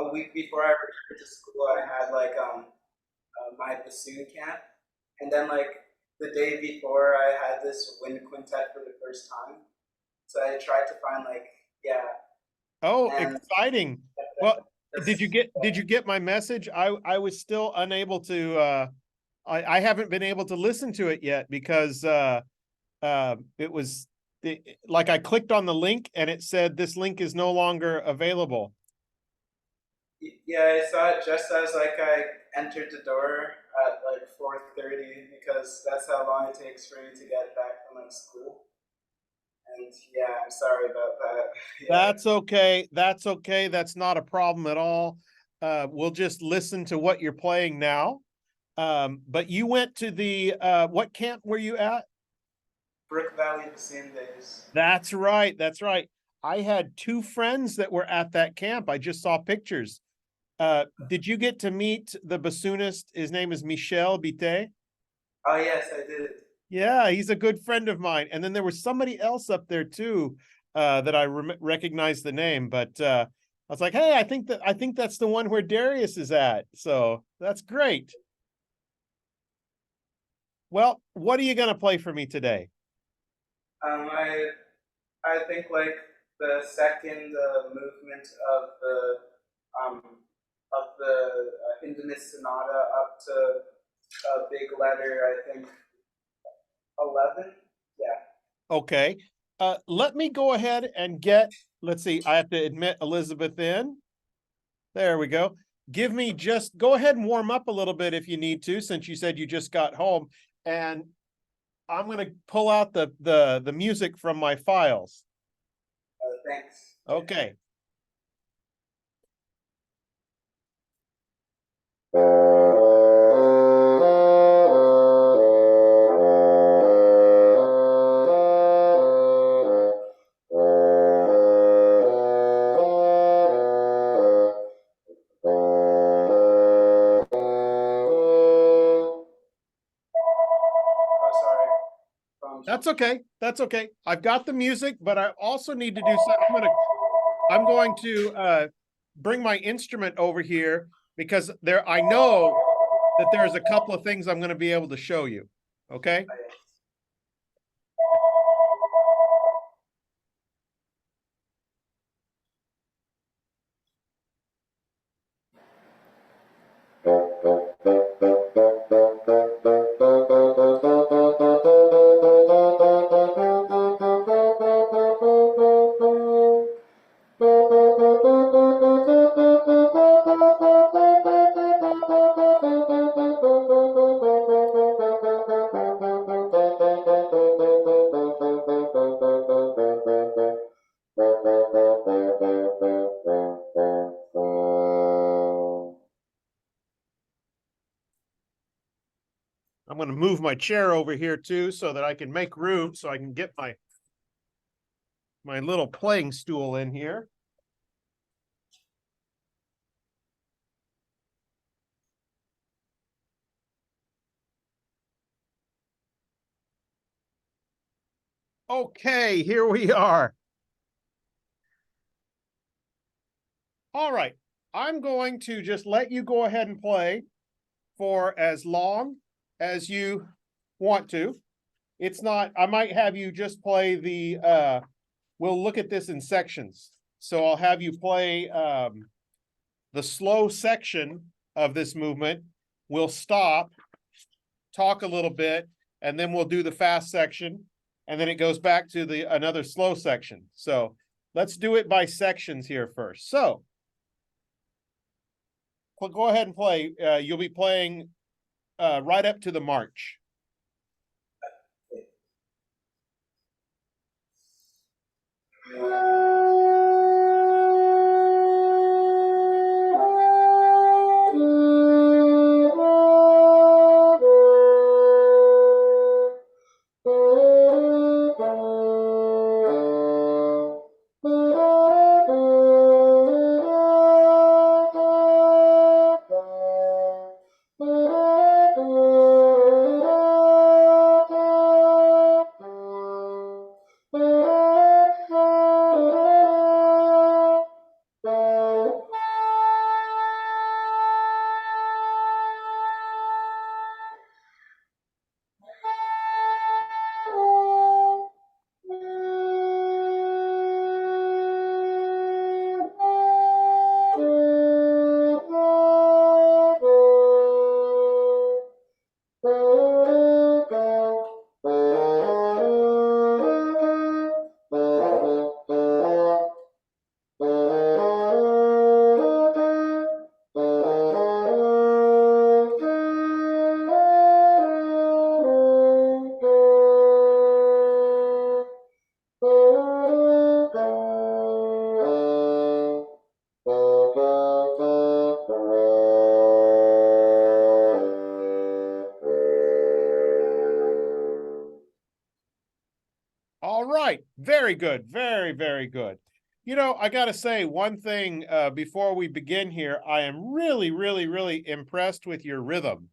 a week before I returned to school, I had like my bassoon camp, and then like the day before, I had this wind quintet for the first time. So I tried to find like yeah, Oh, and exciting. Well, did you get my message? I was still unable to I haven't been able to listen to it yet because it was like I clicked on the link and it said this link is no longer available. yeah, I saw it just as like I entered the door at like 4:30 because that's how long it takes for me to get back from like school. And yeah, I'm sorry about that. Yeah. That's okay. That's okay. That's not a problem at all. We'll just listen to what you're playing now. But you went to the what camp were you at? Brook Valley Bassoon Days. That's right. That's right. I had two friends that were at that camp. I just saw pictures. Did you get to meet the bassoonist? His name is Michel Bité. Oh yes, I did. Yeah, he's a good friend of mine. And then there was somebody else up there too that I recognized the name, but I was like, hey, I think that's the one where Darius is at. So that's great. Well, what are you going to play for me today? Um, I I think like the second movement um of the Hindemith Sonata up to big letter. I think 11. Yeah. Okay. Let me go ahead and get, let's see, I have to admit Elizabeth in. There we go. Go ahead and warm up a little bit if you need to, since you said you just got home. And I'm going to pull out the music from my files. Thanks. Okay. Oh, sorry. Phone That's jumped. okay. That's okay. I've got the music, but I also need to do something. I'm going to bring my instrument over here because I know that there's a couple of things I'm going to be able to show you. Okay? Oh, yeah. I'm going to move my chair over here too so that I can make room so I can get my little playing stool in here. Okay, here we are. All right. I'm going to just let you go ahead and play for as long as you want to. It's not, I might have you just play we'll look at this in sections. So I'll have you play the slow section of this movement. We'll stop, talk a little bit, and then we'll do the fast section. And then it goes back to another slow section. So let's do it by sections here first. So go ahead and play. You'll be playing right up to the march. Very good. Very, very good. You know, I got to say one thing before we begin here. I am really, really, really impressed with your rhythm.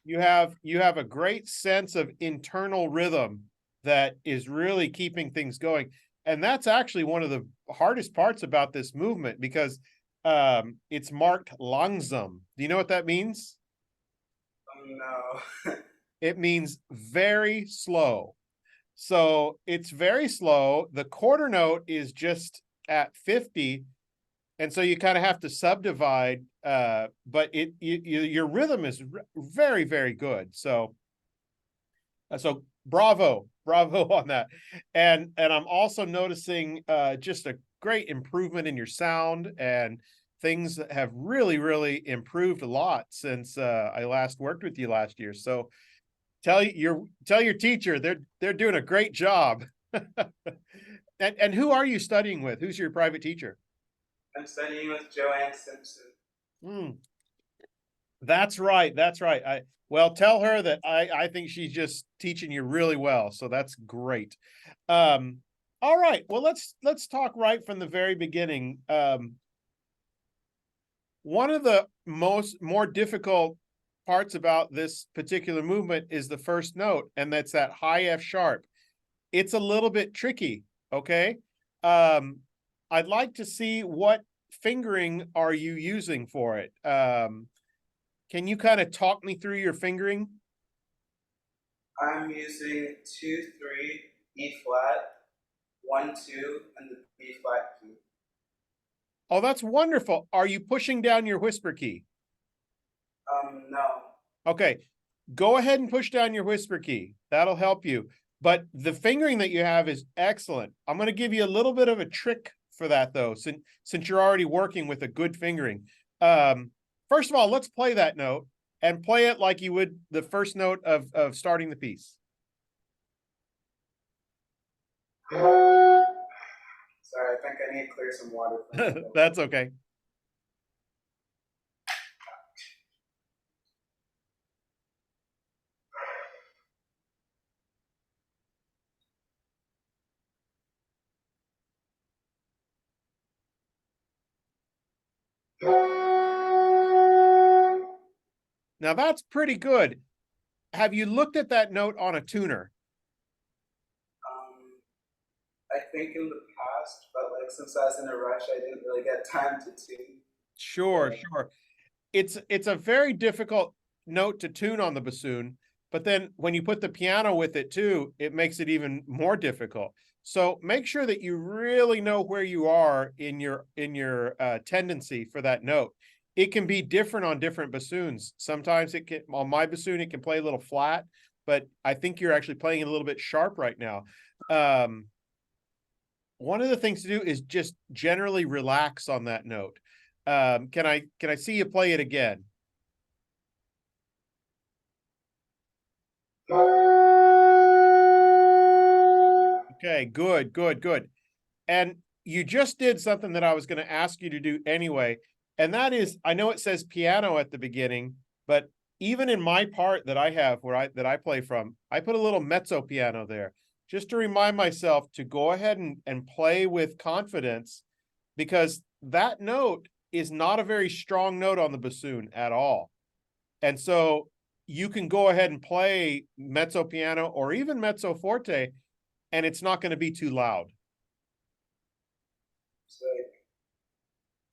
You have a great sense of internal rhythm that is really keeping things going. And that's actually one of the hardest parts about this movement because it's marked langsam. Do you know what that means? No. It means very slow. So it's very slow. The quarter note is just at 50. And so you kind of have to subdivide, but your rhythm is very, very good. So bravo, bravo on that. And I'm also noticing just a great improvement in your sound, and things that have really, really improved a lot since I last worked with you last year. So tell your teacher they're doing a great job. And who are you studying with? Who's your private teacher? I'm studying with Joanne Simpson. Hmm. That's right. That's right. Well, tell her that I think she's just teaching you really well. So that's great. All right. Well, let's talk right from the very beginning. One of the more difficult parts about this particular movement is the first note, and that's that high F sharp. It's a little bit tricky. Okay. I'd like to see what fingering are you using for it. Can you kind of talk me through your fingering? I'm using 2-3 E flat, 1-2, and the B flat key. Oh, that's wonderful. Are you pushing down your whisper key? No. Okay, go ahead and push down your whisper key. That'll help you. But the fingering that you have is excellent. I'm going to give you a little bit of a trick for that, though, since you're already working with a good fingering. First of all, let's play that note and play it like you would the first note of starting the piece. Sorry, I think I need to clear some water. That's okay. Now that's pretty good. Have you looked at that note on a tuner? I think in the past, but like since I was in a rush, I didn't really get time to tune. Sure, sure. It's a very difficult note to tune on the bassoon, but then when you put the piano with it too, it makes it even more difficult. So make sure that you really know where you are in your tendency for that note. It can be different on different bassoons. Sometimes it can on my bassoon it can play a little flat, but I think you're actually playing it a little bit sharp right now. One of the things to do is just generally relax on that note. Can I see you play it again? Okay, good, good, good. And you just did something that I was going to ask you to do anyway. And that is, I know it says piano at the beginning, but even in my part that I have that I play from, I put a little mezzo piano there just to remind myself to go ahead and play with confidence, because that note is not a very strong note on the bassoon at all. And so you can go ahead and play mezzo piano or even mezzo forte, and it's not going to be too loud.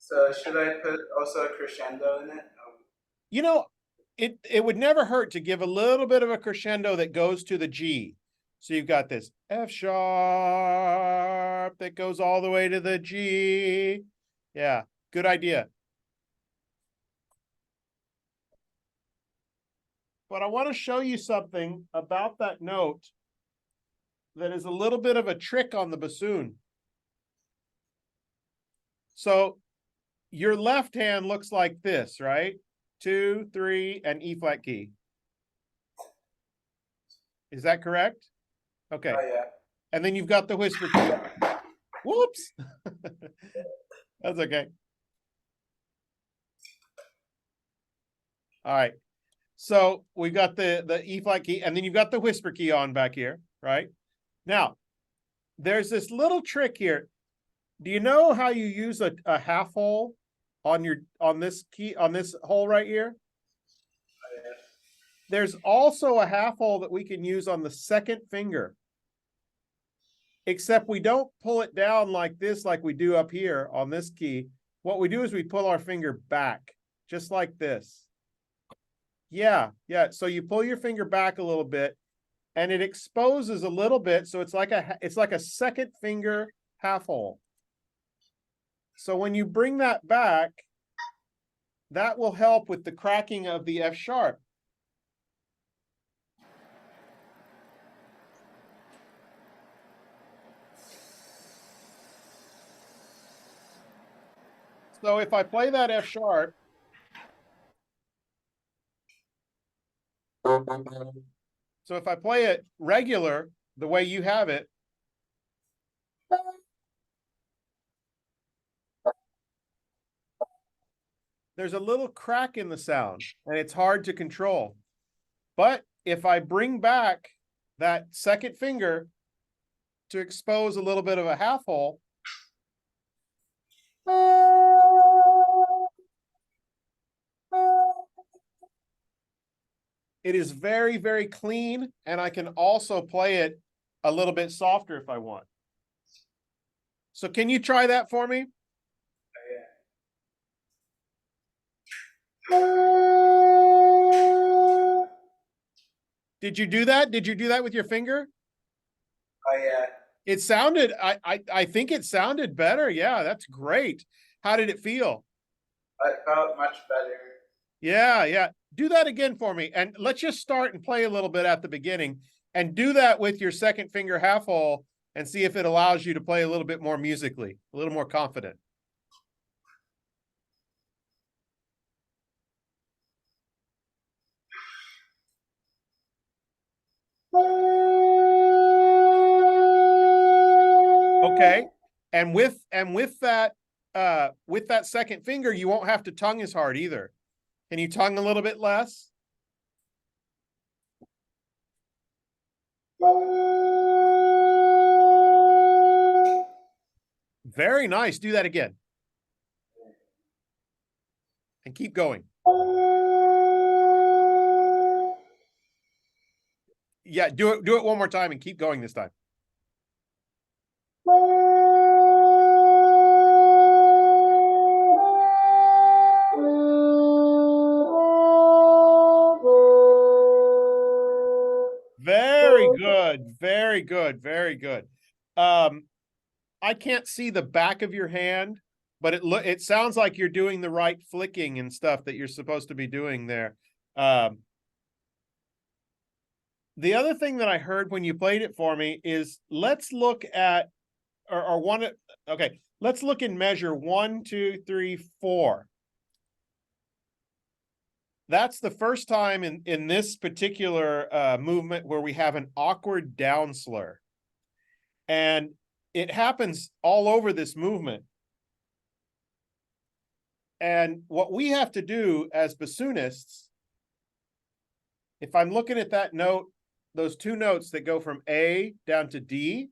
So should I put also a crescendo in it? You know, it would never hurt to give a little bit of a crescendo that goes to the G. So you've got this F sharp that goes all the way to the G. Yeah, good idea. But I want to show you something about that note that is a little bit of a trick on the bassoon. So your left hand looks like this, right? 2, 3, and E flat key. Is that correct? Okay. Oh, yeah. And then you've got the whisper key. Whoops. That's okay. All right. So we've got the E flat key, and then you've got the whisper key on back here, right? Now, there's this little trick here. Do you know how you use a half hole on this hole right here? There's also a half hole that we can use on the second finger. Except we don't pull it down like this, like we do up here on this key. What we do is we pull our finger back, just like this. Yeah. So you pull your finger back a little bit, and it exposes a little bit, so it's like a second finger half hole. So when you bring that back, that will help with the cracking of the F sharp. So if I play that F sharp, so if I play it regular, the way you have it, there's a little crack in the sound, and it's hard to control. But if I bring back that second finger to expose a little bit of a half hole, it is very, very clean, and I can also play it a little bit softer if I want. So can you try that for me? Did you do that? Did you do that with your finger? Oh yeah. It sounded, I think it sounded better. Yeah, that's great. How did it feel? It felt much better. Yeah. Do that again for me. And let's just start and play a little bit at the beginning. And do that with your second finger half hole and see if it allows you to play a little bit more musically, a little more confident. Okay. And with that second finger, you won't have to tongue as hard either. Can you tongue a little bit less? Very nice. Do that again. And keep going. Yeah, do it one more time and keep going this time. Very good. Very good. Very good. I can't see the back of your hand, but it sounds like you're doing the right flicking and stuff that you're supposed to be doing there. The other thing that I heard when you played it for me is let's look at let's look in measure 1, 2, 3, 4. That's the first time in this particular movement where we have an awkward down slur. And it happens all over this movement. And what we have to do as bassoonists, if I'm looking at that note, those two notes that go from A down to D,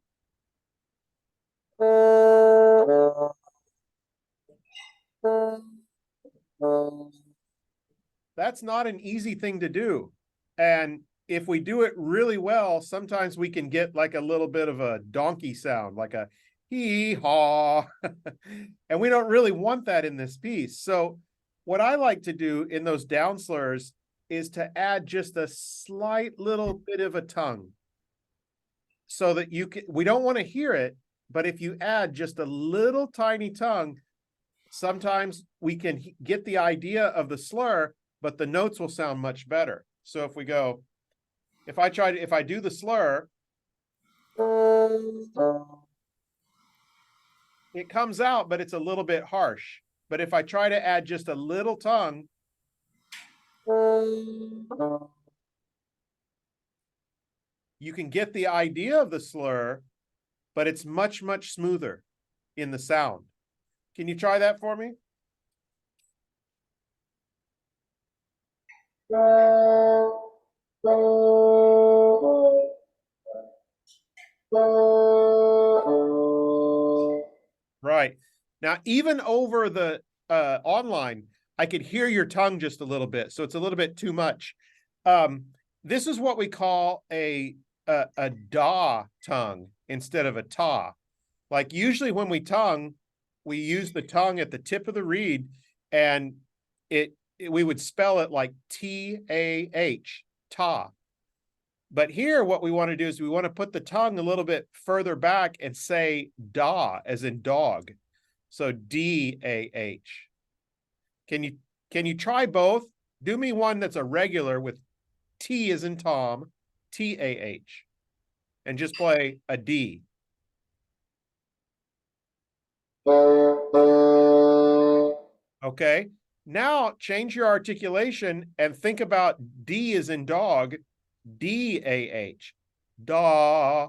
that's not an easy thing to do. And if we do it really well, sometimes we can get like a little bit of a donkey sound, like a hee-haw. And we don't really want that in this piece. So what I like to do in those down slurs is to add just a slight little bit of a tongue so that we don't want to hear it, but if you add just a little tiny tongue, sometimes we can get the idea of the slur, but the notes will sound much better. So if I do the slur, it comes out, but it's a little bit harsh. But if I try to add just a little tongue, you can get the idea of the slur, but it's much, much smoother in the sound. Can you try that for me? Now, even over the online, I could hear your tongue just a little bit, so it's a little bit too much. This is what we call a da tongue instead of a ta. Like usually when we tongue, we use the tongue at the tip of the reed, and we would spell it like T-A-H, ta. But here, what we want to do is we want to put the tongue a little bit further back and say da, as in dog. So D-A-H. Can you try both? Do me one that's a regular with T as in Tom, T-A-H, and just play a D. Okay. Now change your articulation and think about D as in dog, D-A-H, da.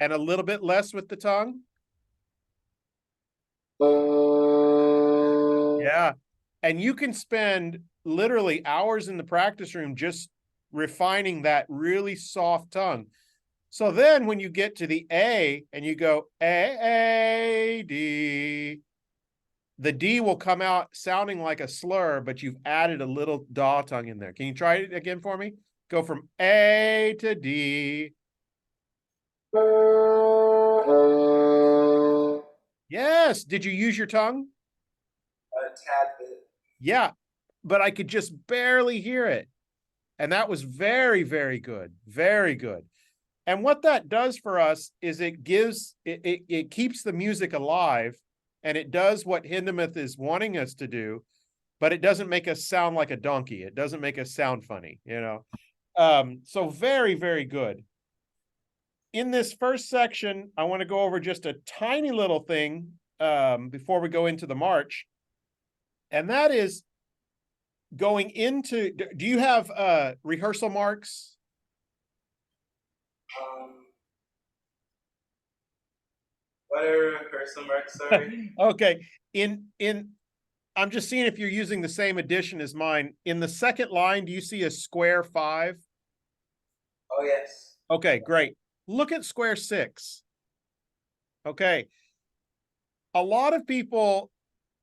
And a little bit less with the tongue. Yeah. And you can spend literally hours in the practice room just refining that really soft tongue. So then when you get to the A and you go A, D, the D will come out sounding like a slur, but you've added a little da tongue in there. Can you try it again for me? Go from A to D. Yes. Did you use your tongue? A tad bit. Yeah, but I could just barely hear it. And that was very, very good. Very good. And what that does for us is it keeps the music alive, and it does what Hindemith is wanting us to do, but it doesn't make us sound like a donkey. It doesn't make us sound funny, you know. So very, very good. In this first section, I want to go over just a tiny little thing before we go into the march. And that is going into, do you have rehearsal marks? What are rehearsal marks, sorry? Okay. I'm just seeing if you're using the same edition as mine. In the second line, do you see a square 5? Oh, yes. Okay, great. Look at square 6. Okay. A lot of people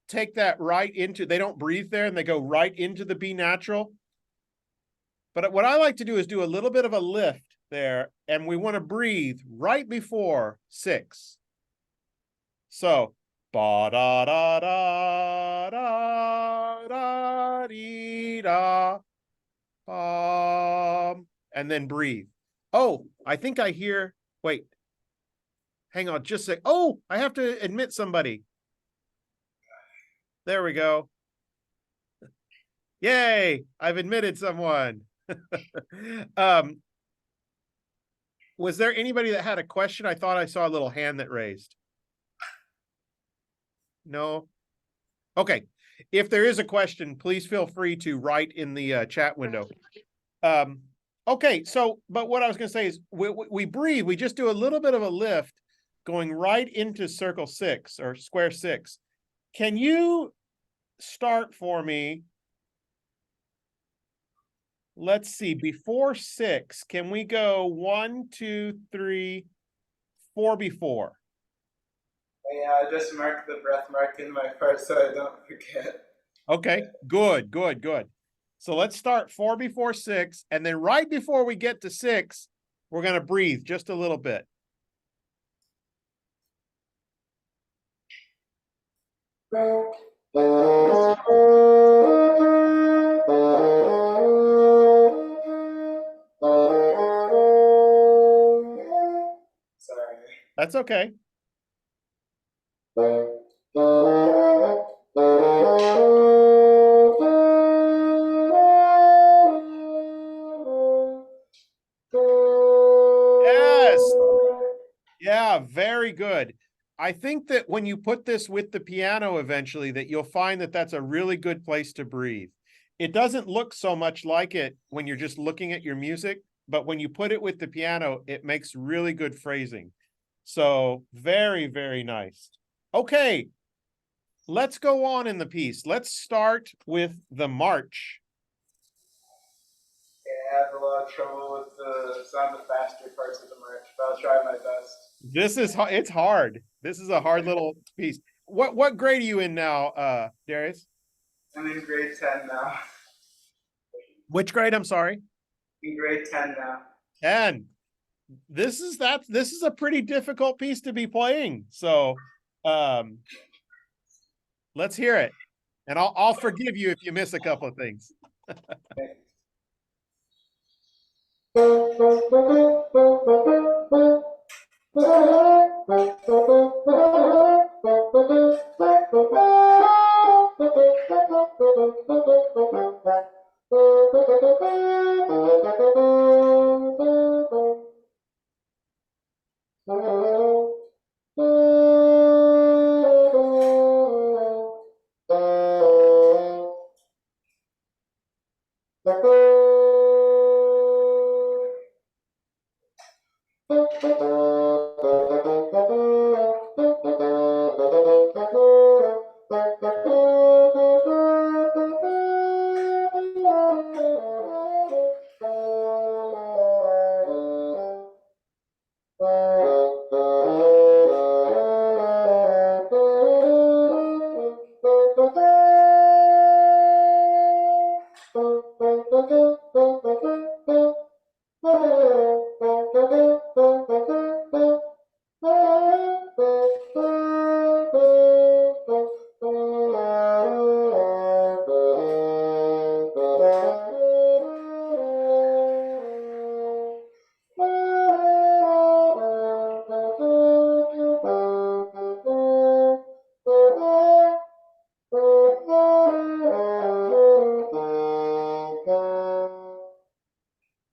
take that right into, they don't breathe there and they go right into the B natural. But what I like to do is do a little bit of a lift there, and we want to breathe right before 6. So, ba da da da da da dee da, and then breathe. Oh, I think I hear. Wait, hang on, just a sec. Oh, I have to admit somebody. There we go. Yay! I've admitted someone. Was there anybody that had a question? I thought I saw a little hand that raised. No? Okay. If there is a question, please feel free to write in the chat window. Okay, so, but what I was going to say is we breathe. We just do a little bit of a lift going right into circle 6 or square 6. Can you start for me? Let's see, before 6, can we go 1, 2, 3, 4 before? Yeah, I just marked the breath mark in my part so I don't forget. Okay, good, good, good. So let's start 4 before 6, and then right before we get to 6, we're going to breathe just a little bit. Sorry. That's okay. Yes. Yeah, very good. I think that when you put this with the piano eventually, that you'll find that that's a really good place to breathe. It doesn't look so much like it when you're just looking at your music, but when you put it with the piano, it makes really good phrasing. So very, very nice. Okay, let's go on in the piece. Let's start with the march. Yeah, I have a lot of trouble with some of the faster parts of the march, but I'll try my best. It's hard. This is a hard little piece. What grade are you in now, Darius? I'm in grade 10 now. Which grade? I'm sorry. In grade 10 now. 10. This is a pretty difficult piece to be playing. So um let's hear it. And I'll forgive you if you miss a couple of things. Okay.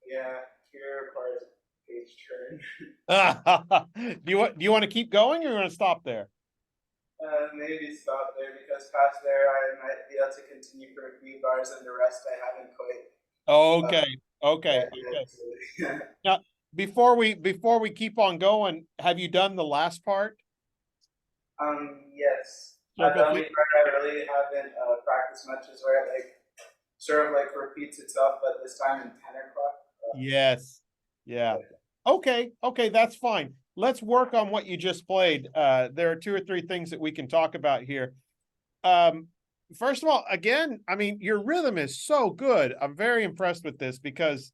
Yeah, here requires page turn. Do you want to keep going or you want to stop there? Maybe stop there because past there I might be able to continue for a few bars and the rest I haven't quite Okay. Okay. yet Okay. to. Now, before we keep on going, have you done the last part? Yes. Circle The fit? only part I really haven't practiced much is where it like sort of like repeats itself, but this time in tenor clef. Yes. Yeah. Okay. Okay, that's fine. Let's work on what you just played. There are two or three things that we can talk about here. First of all, again, I mean, your rhythm is so good. I'm very impressed with this because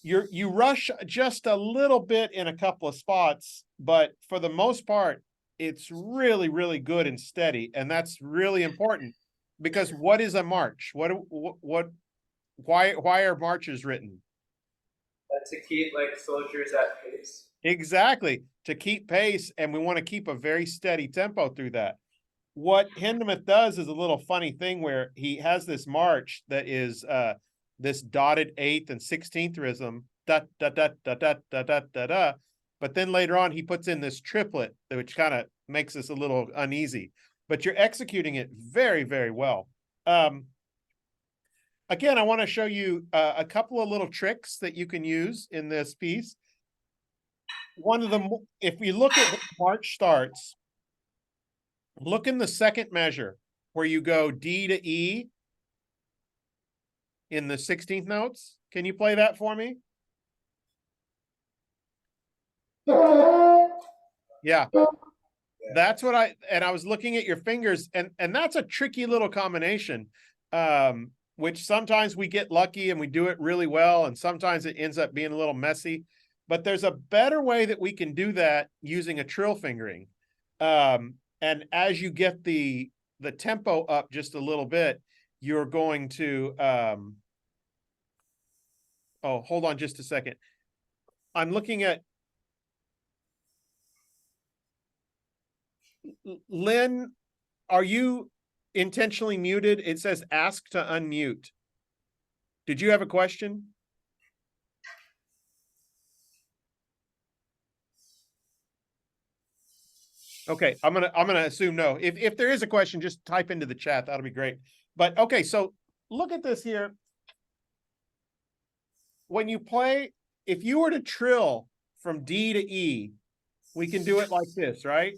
you rush just a little bit in a couple of spots, but for the most part, it's really, really good and steady, and that's really important because what is a march? Why are marches written? To keep like soldiers at pace. Exactly, to keep pace, and we want to keep a very steady tempo through that. What Hindemith does is a little funny thing where he has this march that is this dotted 8th and 16th rhythm, da da da da da da da da da. But then later on he puts in this triplet, which kind of makes us a little uneasy. But you're executing it very, very well. Again, I want to show you a couple of little tricks that you can use in this piece. One of them, if we look at when march starts, look in the second measure where you go D to E in the 16th notes. Can you play that for me? Yeah. That's what I was looking at your fingers, and that's a tricky little combination, which sometimes we get lucky and we do it really well, and sometimes it ends up being a little messy. But there's a better way that we can do that using a trill fingering. And as you get the tempo up just a little bit, you're going to oh, hold on just a second. I'm looking at Lynn. Are you intentionally muted? It says ask to unmute. Did you have a question? Okay, I'm gonna assume no. If there is a question, just type into the chat. That'll be great. But okay, so look at this here. When you play, if you were to trill from D to E, we can do it like this, right?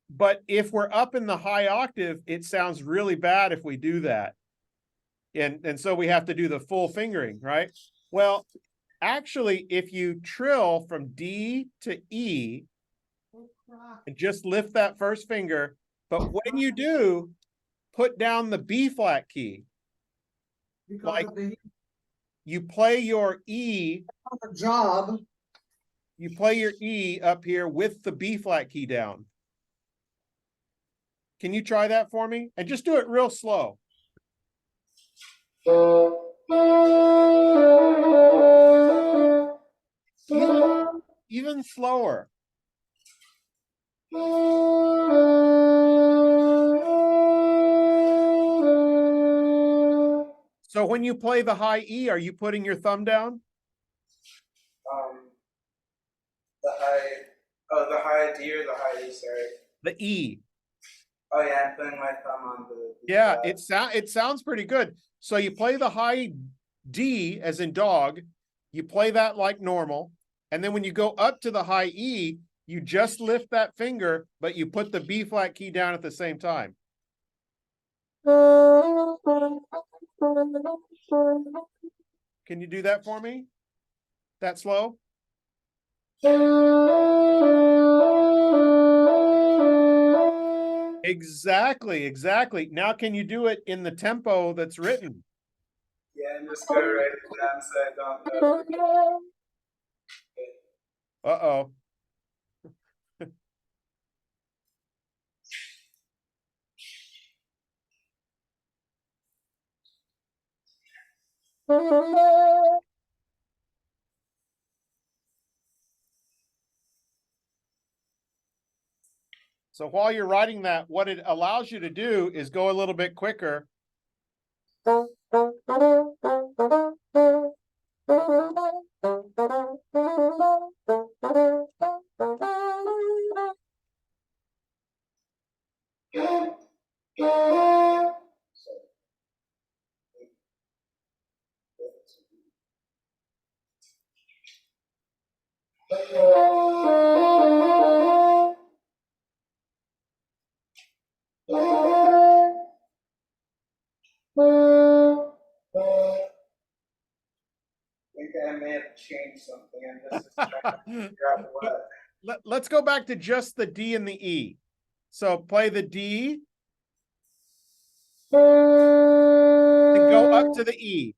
But if we're up in the high octave, it sounds really bad if we do that. And so we have to do the full fingering, right? Well, actually, if you trill from D to E and just lift that first finger, but when you do, put down the B flat key. Because Like of the you play your E, job. you play your E up here with the B flat key down. Can you try that for me? And just do it real slow. Even slower. So when you play the high E, are you putting your thumb down? The high D or the high E, sorry. The E. Oh yeah, I'm putting my thumb on the Yeah, it sounds pretty good. So you play the high D as in dog, you play that like normal, and then when you go up to the high E, you just lift that finger, but you put the B flat key down at the same time. Can you do that for me? That slow? Exactly. Now can you do it in the tempo that's written? Yeah, I'm just gonna write it down so I don't Uh-oh. So while you're writing that, what it allows you to do is go a little bit quicker. think I may have changed something. I'm just trying to figure out what. Let's go back to just the D and the E. So play the D. And go up to the E.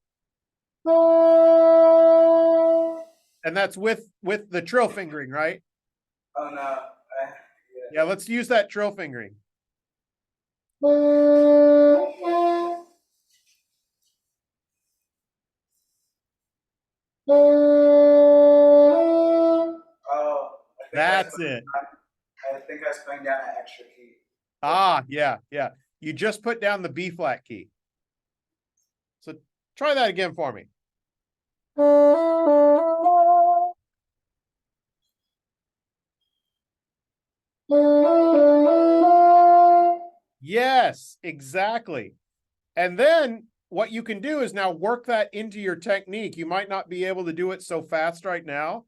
And that's with the trill fingering, right? Oh no. Yeah, let's use that trill fingering. Oh, That's it. I think I was putting down an extra key. Ah, yeah. You just put down the B flat key. So try that again for me. Yes, exactly. And then what you can do is now work that into your technique. You might not be able to do it so fast right now,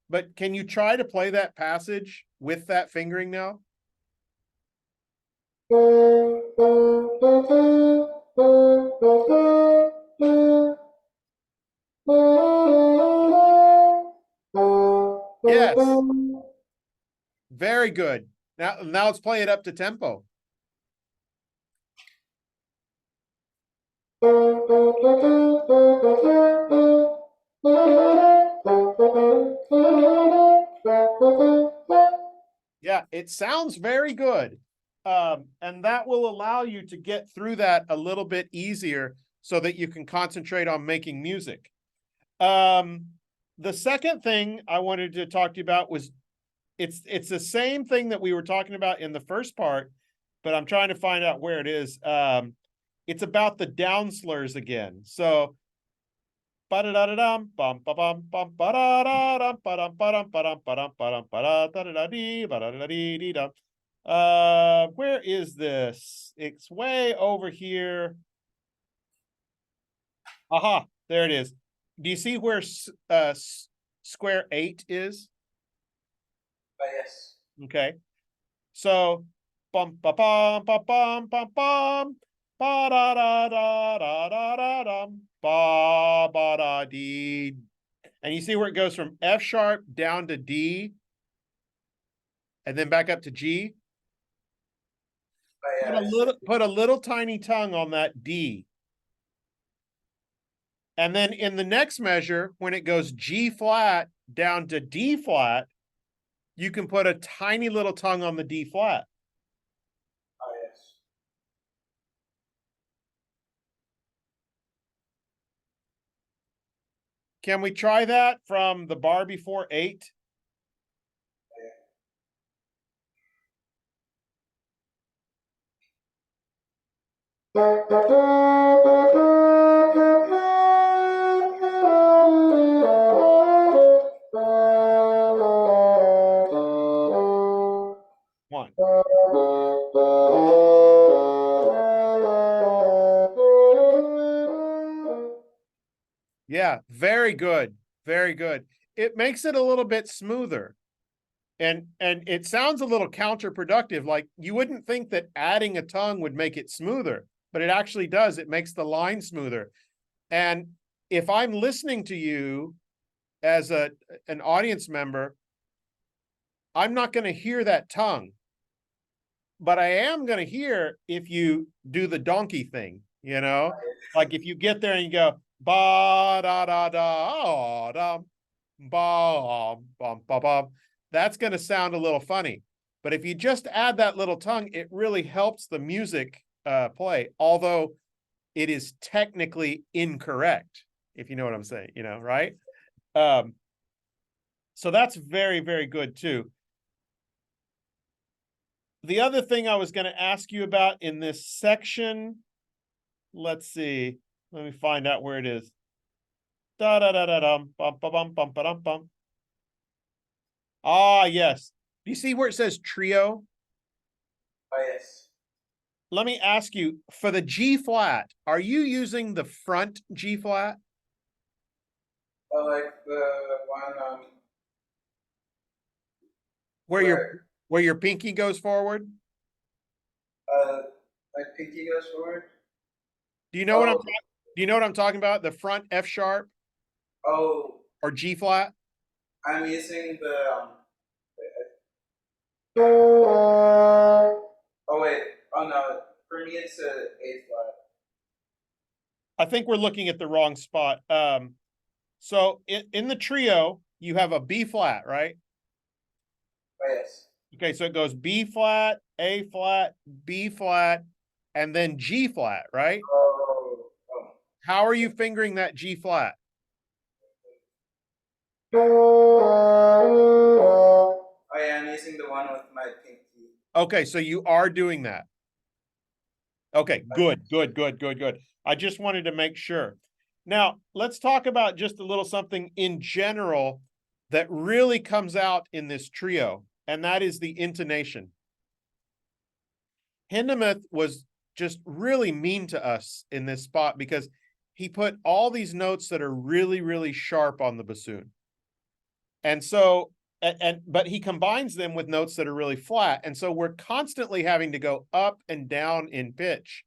but can you try to play that passage with that fingering now? Yes. Very good. Now let's play it up to tempo. Yeah, it sounds very good. And that will allow you to get through that a little bit easier so that you can concentrate on making music. The second thing I wanted to talk to you about was it's the same thing that we were talking about in the first part, but I'm trying to find out where it is. It's about the down slurs again. So where is this? It's way over here. Aha, there it is. Do you see where square 8 is? Yes. Okay. So bum ba bum ba bum bum bum ba da da da da da da dum ba ba da dee. And you see where it goes from F sharp down to D and then back up to G? Oh yeah. Put a little tiny tongue on that D. And then in the next measure, when it goes G flat down to D flat, you can put a tiny little tongue on the D flat. Oh yes. Can we try that from the bar before 8? One. Yeah, very good. Very good. It makes it a little bit smoother. And it sounds a little counterproductive. Like you wouldn't think that adding a tongue would make it smoother, but it actually does. It makes the line smoother. And if I'm listening to you as an audience member, I'm not going to hear that tongue. But I am going to hear if you do the donkey thing, you know? Like if you get there and you go, ba da da da da ba bum ba bum, that's going to sound a little funny. But if you just add that little tongue, it really helps the music play, although it is technically incorrect, if you know what I'm saying, you know, right? So that's very, very good too. The other thing I was going to ask you about in this section, let's see, let me find out where it is. Da da da da dum bum ba bum bum ba dum bum. Ah, yes. Do you see where it says trio? Oh yes. Let me ask you, for the G flat, are you using the front G flat? Oh, like the one Where where your pinky goes forward? like pinky goes forward. Do you know what Oh, I'm talking about? The front F sharp oh, or G flat? I'm using the oh wait. Oh no. For me, it's a A flat. I think we're looking at the wrong spot. So in the trio, you have a B flat, right? Oh yes. Okay, so it goes B flat, A flat, B flat, and then G flat, right? Oh, oh. How are you fingering that G flat? Oh yeah, I'm using the one with my pinky. Okay, so you are doing that. Okay, good, good, good, good, good. I just wanted to make sure. Now, let's talk about just a little something in general that really comes out in this trio, and that is the intonation. Hindemith was just really mean to us in this spot because he put all these notes that are really, really sharp on the bassoon. And so, but he combines them with notes that are really flat. And so we're constantly having to go up and down in pitch.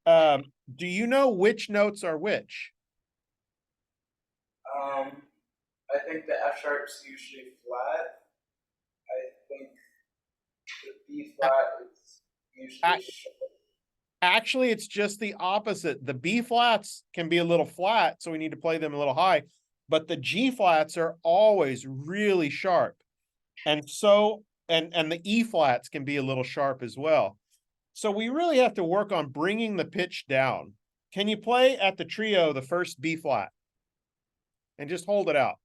Do you know which notes are which? Um, I think the F sharp's usually flat. I think the B flat is usually sharp. Actually, it's just the opposite. The B flats can be a little flat, so we need to play them a little high, but the G flats are always really sharp. And so, and the E flats can be a little sharp as well. So we really have to work on bringing the pitch down. Can you play at the trio the first B flat? And just hold it out.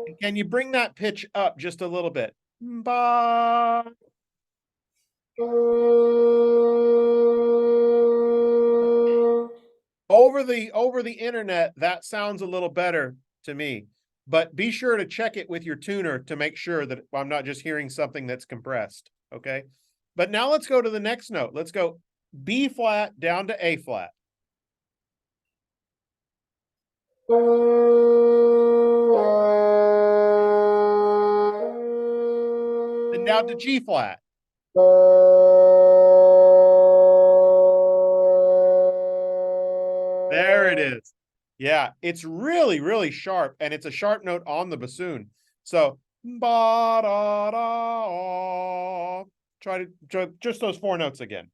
And can you bring that pitch up just a little bit? Ba. Over the internet, that sounds a little better to me. But be sure to check it with your tuner to make sure that I'm not just hearing something that's compressed. Okay. But now let's go to the next note. Let's go B flat down to A flat. Then down to G flat. Yeah, it's really, really sharp, and it's a sharp note on the bassoon. So ba da da. Try just those 4 notes again.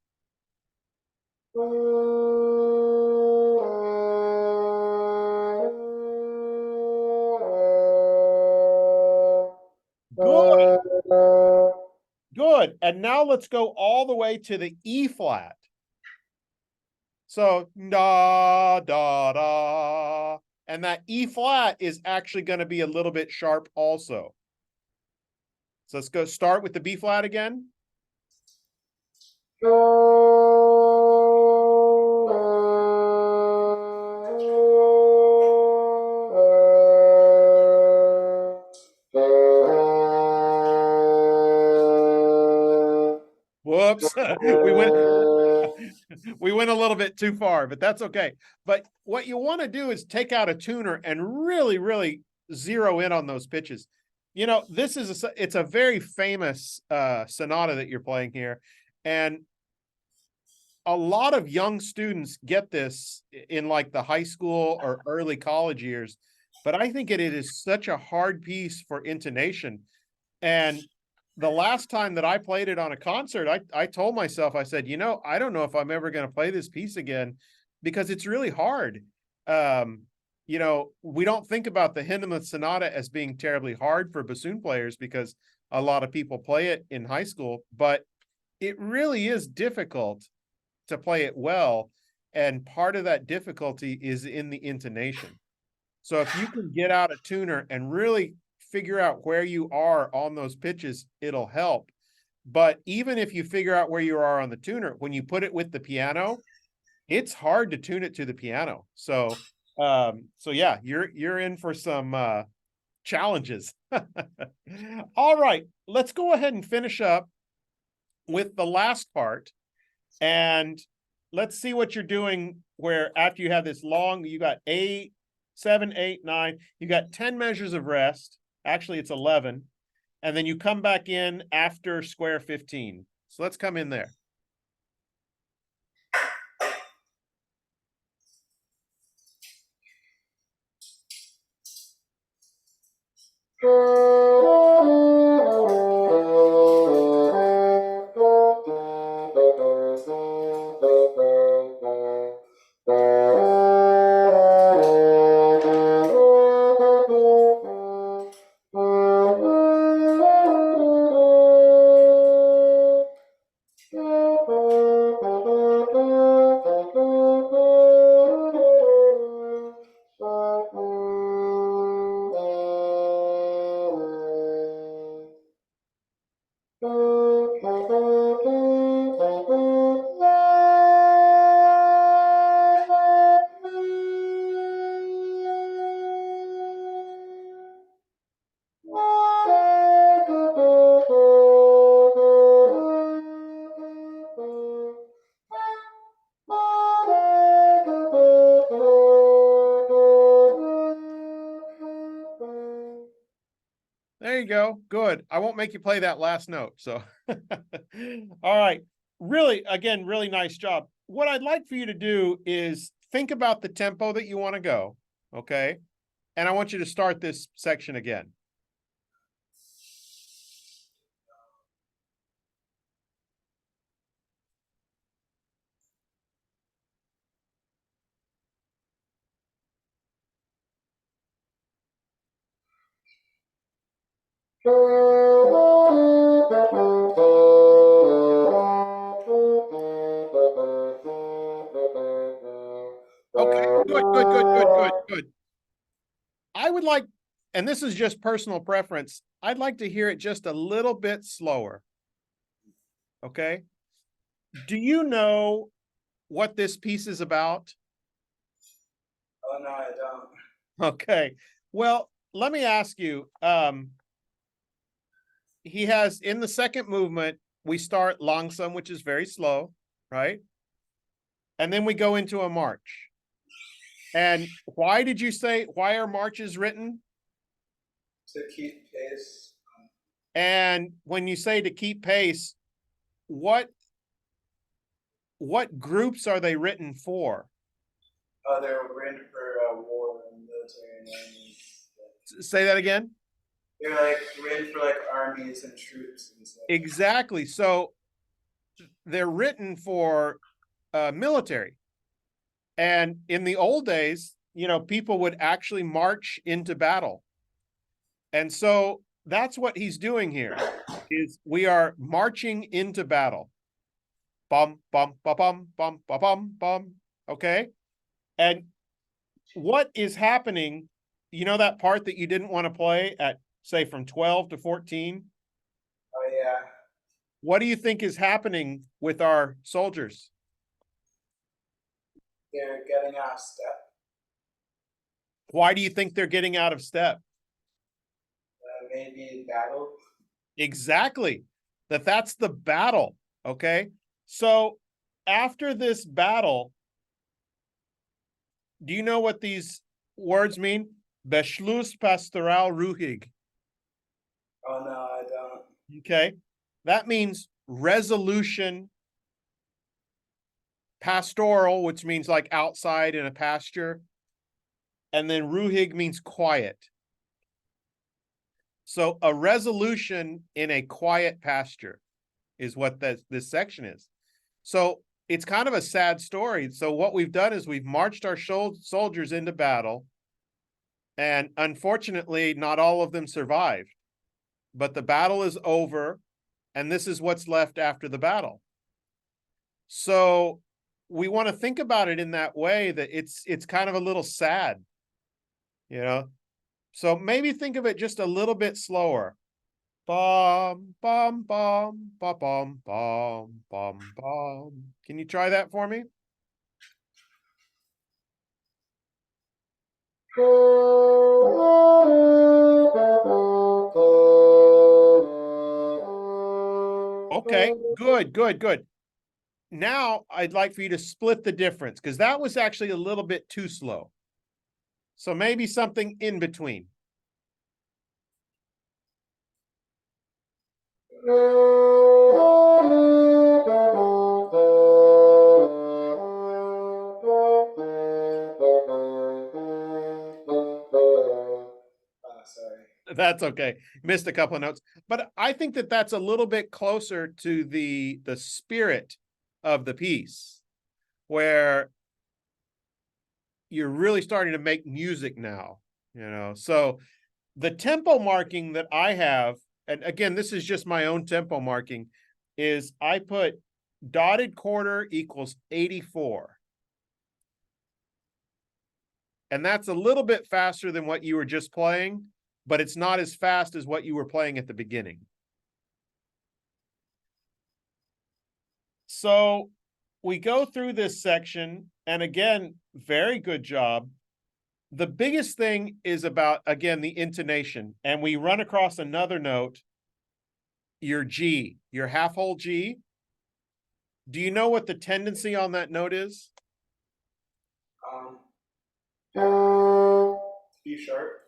Good, good. And now let's go all the way to the E flat. So da da da. And that E flat is actually going to be a little bit sharp also. So let's go start with the B flat again. Whoops. We went a little bit too far, but that's okay. But what you want to do is take out a tuner and really, really zero in on those pitches. You know, it's a very famous sonata that you're playing here. And a lot of young students get this in like the high school or early college years, but I think it is such a hard piece for intonation. And the last time that I played it on a concert, I told myself, I said, you know, I don't know if I'm ever going to play this piece again because it's really hard. You know, we don't think about the Hindemith Sonata as being terribly hard for bassoon players because a lot of people play it in high school, but it really is difficult to play it well. And part of that difficulty is in the intonation. So if you can get out a tuner and really figure out where you are on those pitches, it'll help. But even if you figure out where you are on the tuner, when you put it with the piano, it's hard to tune it to the piano. So yeah, you're in for some challenges. All right, let's go ahead and finish up with the last part. And let's see what you're doing where after you have this long, you got 8, 7, 8, 9, you got 10 measures of rest. Actually, it's 11. And then you come back in after square 15. So let's come in there. There you go. Good. I won't make you play that last note. So, all right. Really, again, really nice job. What I'd like for you to do is think about the tempo that you want to go. Okay. And I want you to start this section again. Okay, good. I would like, and this is just personal preference, I'd like to hear it just a little bit slower. Okay. Do you know what this piece is about? Oh no, I don't. Okay. Well, let me ask you, he has in the second movement, we start langsam, which is very slow, right? And then we go into a march. And why did you say, why are marches written? To keep pace. And when you say to keep pace, what groups are they written for? They're written for war armies. Say that again. They're like written for like armies and troops and stuff. Exactly. So they're written for military. And in the old days, people would actually march into battle. And so that's what he's doing here is we are marching into battle. Bum, bum, ba, bum, bum, ba, bum, bum. Okay. And what is happening, that part that you didn't want to play at, say, from 12 to 14? Oh yeah. What do you think is happening with our soldiers? They're getting out of step. Why do you think they're getting out of step? Maybe in battle. Exactly. That's the battle. Okay. So after this battle, do you know what these words mean? Beschluss pastoral ruhig. Oh no, I don't. Okay. That means resolution, pastoral, which means like outside in a pasture. And then ruhig means quiet. So a resolution in a quiet pasture is what this section is. So it's kind of a sad story. So what we've done is we've marched our soldiers into battle. And unfortunately, not all of them survived. But the battle is over. And this is what's left after the battle. So we want to think about it in that way, that it's kind of a little sad, So maybe think of it just a little bit slower. Bum, bum, bum, bum, bum, bum, bum, bum. Can you try that for me? Okay, good, good, good. Now I'd like for you to split the difference because that was actually a little bit too slow. So maybe something in between. Sorry. That's okay. Missed a couple of notes, but I think that that's a little bit closer to the spirit of the piece, where you're really starting to make music now, So the tempo marking that I have, and again, this is just my own tempo marking, is I put dotted quarter equals 84. And that's a little bit faster than what you were just playing, but it's not as fast as what you were playing at the beginning. So we go through this section, and again, very good job. The biggest thing is about, again, the intonation, and we run across another note, your G, your half whole G. Do you know what the tendency on that note is? Be sharp.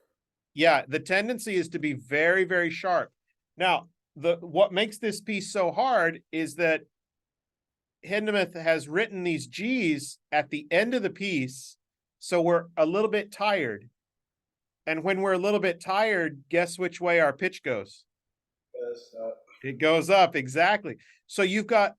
Yeah, the tendency is to be very, very sharp. Now, what makes this piece so hard is that Hindemith has written these G's at the end of the piece, so we're a little bit tired. And when we're a little bit tired, guess which way our pitch goes? It goes up, exactly. So you've got,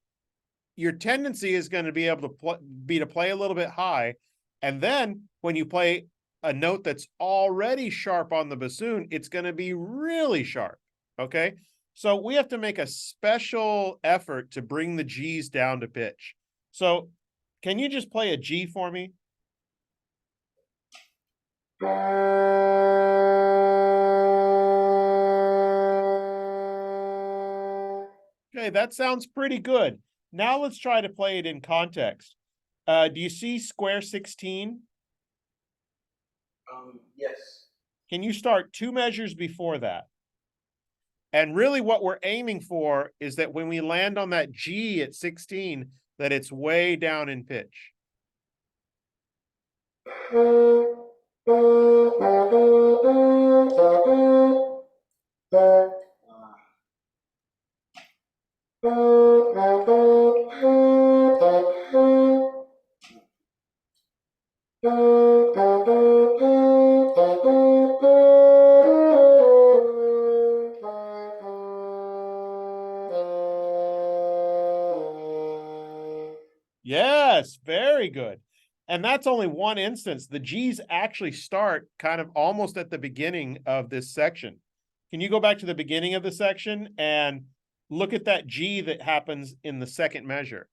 your tendency is going to be able to play a little bit high. And then when you play a note that's already sharp on the bassoon, it's going to be really sharp, okay? So we have to make a special effort to bring the G's down to pitch. So can you just play a G for me? Okay, that sounds pretty good. Now let's try to play it in context. Do you see square 16? Yes. Can you start 2 measures before that? And really what we're aiming for is that when we land on that G at 16, that it's way down in pitch. Yes, very good. And that's only one instance. The G's actually start kind of almost at the beginning of this section. Can you go back to the beginning of the section and look at that G that happens in the second measure?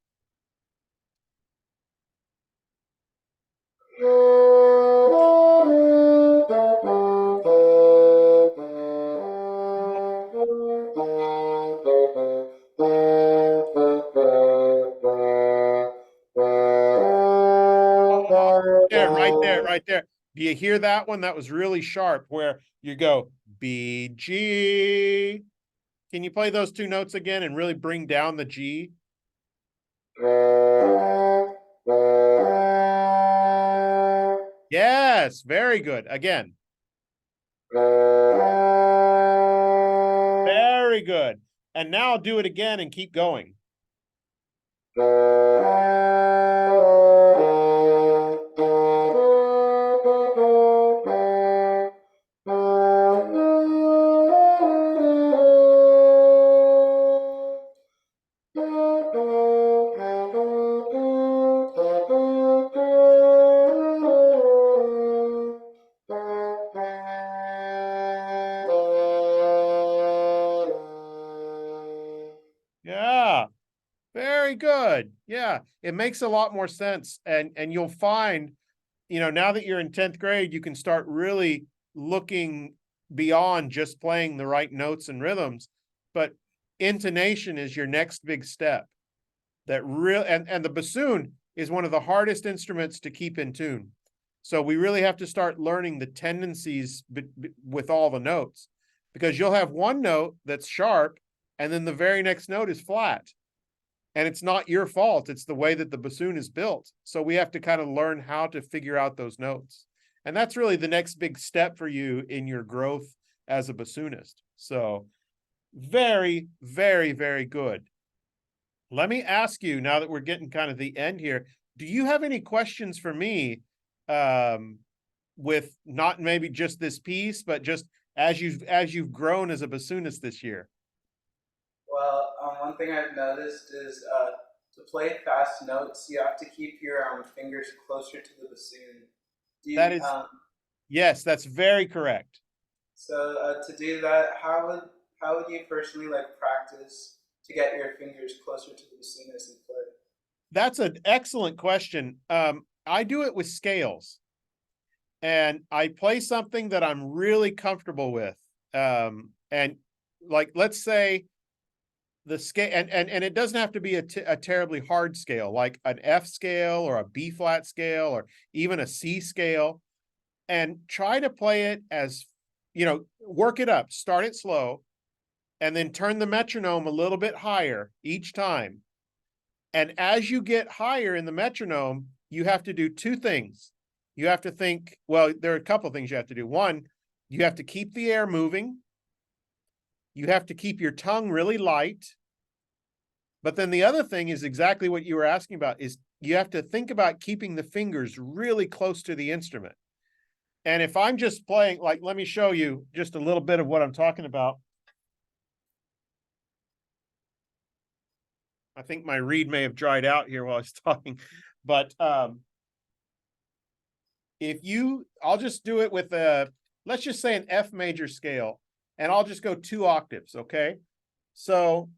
There, right there, right there. Do you hear that one? That was really sharp where you go B, G. Can you play those two notes again and really bring down the G? Yes, very good. Again. Very good. And now do it again and keep going. Yeah, very good. Yeah, it makes a lot more sense. And you'll find, now that you're in 10th grade, you can start really looking beyond just playing the right notes and rhythms. But intonation is your next big step. That real and the bassoon is one of the hardest instruments to keep in tune. So we really have to start learning the tendencies with all the notes, because you'll have one note that's sharp and then the very next note is flat. And it's not your fault. It's the way that the bassoon is built. So we have to kind of learn how to figure out those notes. And that's really the next big step for you in your growth as a bassoonist. So very, very, very good. Let me ask you, now that we're getting kind of the end here, do you have any questions for me with not maybe just this piece, but just as you've grown as a bassoonist this year? Well, one thing I've noticed is to play fast notes, you have to keep your fingers closer to the bassoon. Do That you, is, yes, that's very correct. so to do that, how would you personally like practice to get your fingers closer to the bassoon as you play? That's an excellent question. I do it with scales, and I play something that I'm really comfortable with. And like, let's say the scale, and it doesn't have to be a terribly hard scale, like an F scale or a B flat scale or even a C scale, and try to play it as, work it up, start it slow, and then turn the metronome a little bit higher each time. And as you get higher in the metronome, you have to do two things. You have to think, well, there are a couple of things you have to do. One, you have to keep the air moving. You have to keep your tongue really light. But then the other thing is exactly what you were asking about, is you have to think about keeping the fingers really close to the instrument. And if I'm just playing, like, let me show you just a little bit of what I'm talking about. I think my reed may have dried out here while I was talking, but I'll just do it with let's just say an F major scale, and I'll just go 2 octaves, okay? So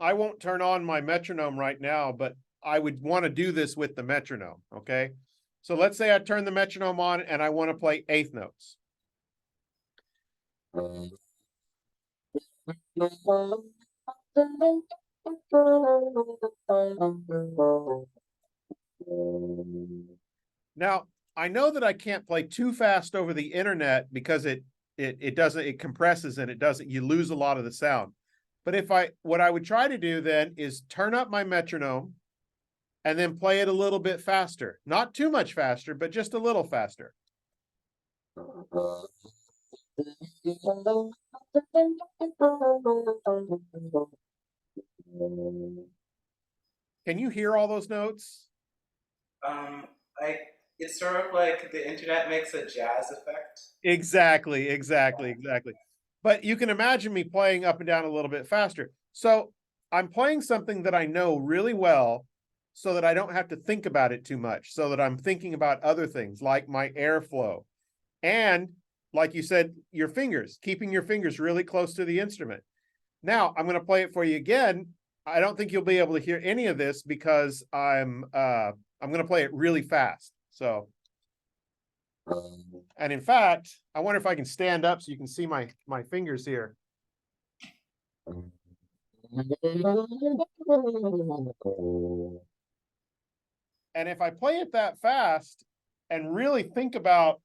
I won't turn on my metronome right now, but I would want to do this with the metronome, okay? So let's say I turn the metronome on and I want to play eighth notes. Now, I know that I can't play too fast over the internet because it compresses and you lose a lot of the sound. But what I would try to do then is turn up my metronome and then play it a little bit faster. Not too much faster, but just a little faster. Can you hear all those notes? I it's sort of like the internet makes a jazz effect. Exactly. But you can imagine me playing up and down a little bit faster. So I'm playing something that I know really well so that I don't have to think about it too much, so that I'm thinking about other things like my airflow. And like you said, your fingers, keeping your fingers really close to the instrument. Now I'm going to play it for you again. I don't think you'll be able to hear any of this because I'm going to play it really fast. So, and in fact, I wonder if I can stand up so you can see my fingers here. And if I play it that fast and really think about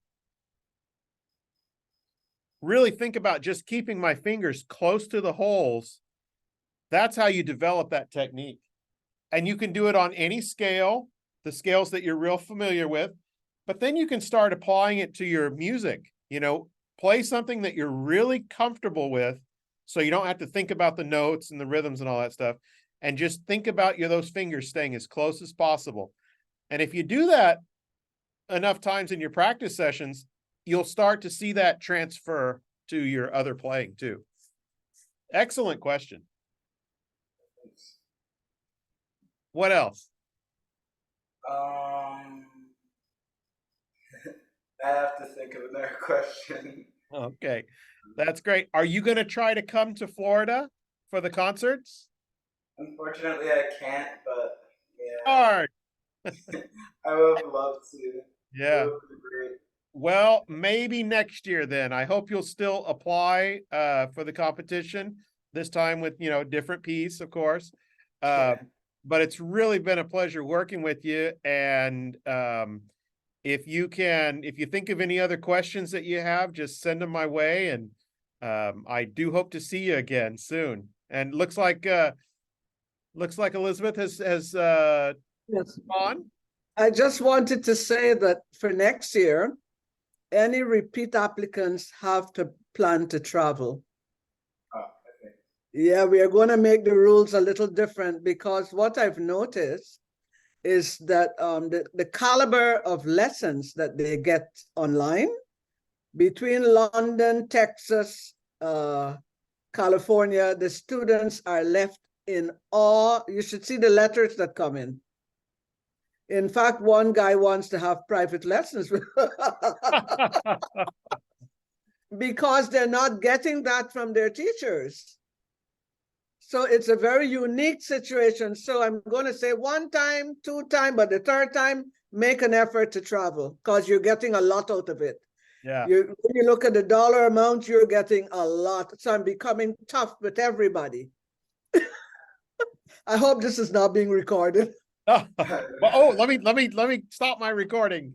just keeping my fingers close to the holes, that's how you develop that technique. And you can do it on any scale, the scales that you're real familiar with, but then you can start applying it to your music. You know, play something that you're really comfortable with so you don't have to think about the notes and the rhythms and all that stuff, and just think about those fingers staying as close as possible. And if you do that enough times in your practice sessions, you'll start to see that transfer to your other playing too. Excellent question. What else? I have to think of another question. Okay, that's great. Are you going to try to come to Florida for the concerts? Unfortunately, I can't, but yeah, Hard. I would love to. Yeah. It would be great. Well, maybe next year then. I hope you'll still apply for the competition, this time with, you know, different piece, of course. But it's really been a pleasure working with you. And if you think of any other questions that you have, just send them my way. And I do hope to see you again soon. And looks like Elizabeth has Yes. gone. I just wanted to say that for next year, any repeat applicants have to plan to travel. Oh, okay. Yeah, we are going to make the rules a little different, because what I've noticed is that the caliber of lessons that they get online between London, Texas, California, the students are left in awe. You should see the letters that come in. In fact, one guy wants to have private lessons because they're not getting that from their teachers. So it's a very unique situation. So I'm going to say 1 time, 2 times, but the 3rd time, make an effort to travel, because you're getting a lot out of it. Yeah. When you look at the dollar amount, you're getting a lot. So I'm becoming tough with everybody. I hope this is not being recorded. Well, let me stop my recording.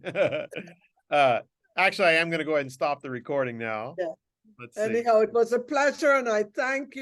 Actually, I am going to go ahead and stop the recording now. Yeah. Let's see. Anyhow, it was a pleasure, and I thank you.